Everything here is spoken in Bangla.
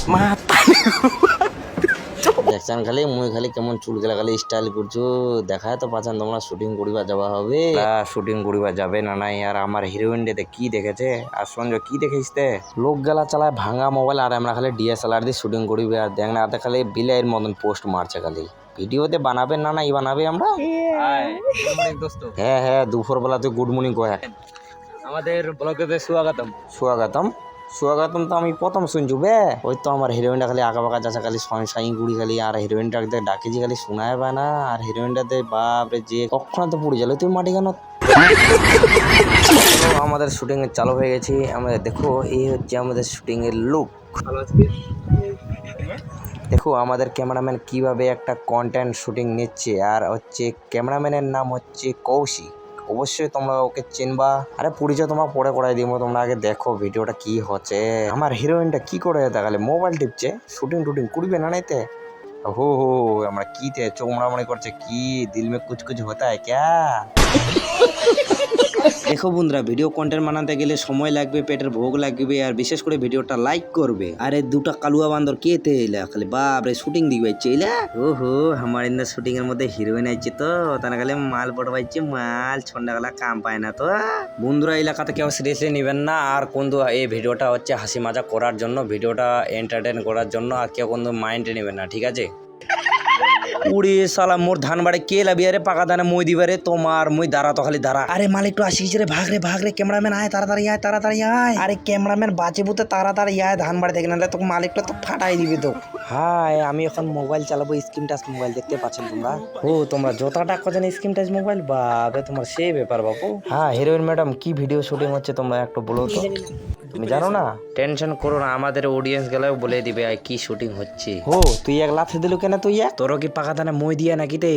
মাথা দেখছেন খালি মুই খালি কেমন চুল গেলা খালি স্টাইল করছো দেখায় তো পাচ্ছেন তোমরা শুটিং করিবা যাওয়া হবে শুটিং করিবা যাবে না নাই আর আমার হিরোইন ডেতে কি দেখেছে আর সঞ্জয় কি দেখিস লোক গেলা চালায় ভাঙা মোবাইল আর আমরা খালি ডিএসএলআর দিয়ে শুটিং করিবে আর দেখ না আর খালি বিলের মতন পোস্ট মারছে খালি ভিডিওতে বানাবে না নাই বানাবে আমরা হ্যাঁ হ্যাঁ দুপুরবেলা তুই গুড মর্নিং কয় আমাদের ব্লগেতে স্বাগতম। স্বাগতম স্বাগতম তো আমি প্রথম শুনছু বে ওই তো আমার হিরোইনটা খালি আঁকা বাঁকা যাচ্ছে খালি সাই গুড়ি খালি আর হিরোইনটা ডাকে যে খালি শোনায় পায় না আর হিরোইনটাতে বাপরে যে কখনো তো পুড়ে গেল তুই মাটি কেন আমাদের শুটিং এর চালু হয়ে গেছি আমাদের দেখো এই হচ্ছে আমাদের শুটিং এর লুক দেখো আমাদের ক্যামেরাম্যান কিভাবে একটা কন্টেন্ট শুটিং নিচ্ছে আর হচ্ছে ক্যামেরাম্যানের নাম হচ্ছে কৌশিক অবশ্যই তোমরা ওকে চিনবা আরে পরিচয় তোমাকে পরে করাই দিব তোমরা আগে দেখো ভিডিওটা কি হচ্ছে আমার হিরোইনটা কি করে দেখালে মোবাইল টিপছে শুটিং টুটিং করবে না নাইতে হো হো আমরা কি তে চোমড়ামড়ি করছে কি দিল মে কুছ কুছ হতা है क्या দেখো বন্ধুরা ভিডিও কন্টেন্ট বানাতে গেলে সময় লাগবে পেটের ভোগ লাগবে আর বিশেষ করে ভিডিওটা লাইক করবে আরে দুটা কালুয়া বান্দর কে তে এলা খালি বাপ রে শুটিং দিবে চইলা ওহো আমার ইন্দা শুটিং এর মধ্যে হিরোইন আইছে তো তানা খালি মাল পড়বাইছে মাল ছন্ডা গলা কাম পায় না তো বন্ধুরা এলাকাতে কেউ সিরিয়াসলি নেবেন না আর কোনও এই ভিডিওটা হচ্ছে হাসি মজা করার জন্য ভিডিওটা এন্টারটেইন করার জন্য আর কেউ কোনো মাইন্ডে নেবেন না ঠিক আছে উড়ে সালা মোর ধান বাড়ে কে লাবি আরে পাকা ধানে মই দিবারে তোমার মই দাঁড়া তো খালি দাঁড়া আরে মাল একটু আসিস রে ভাগ রে ক্যামেরাম্যান আয় তাড়াতাড়ি আয় আরে ক্যামেরাম্যান বাঁচে বুতে তাড়াতাড়ি আয় ধান বাড়ি দেখে নাহলে তোকে মালিকটা তো ফাটাই দিবে তো হাই আমি এখন মোবাইল চালাবো স্ক্রিন টাচ মোবাইল দেখতে পাচ্ছেন তোমরা ও তোমরা যতটা খোঁজেন স্ক্রিন টাচ মোবাইল বাবে তোমার সেই ব্যাপার বাবু হ্যাঁ হিরোইন ম্যাডাম কি ভিডিও শুটিং হচ্ছে তোমরা একটু বলো তো তুমি জানো না টেনশন করো না আমাদের অডিয়েন্স গেলেও বলে দিবে কি শুটিং হচ্ছে ও তুই এক লাফে দিলু কেন তুই তোরও কি পাকা দানে মই দিয়া নাকি তে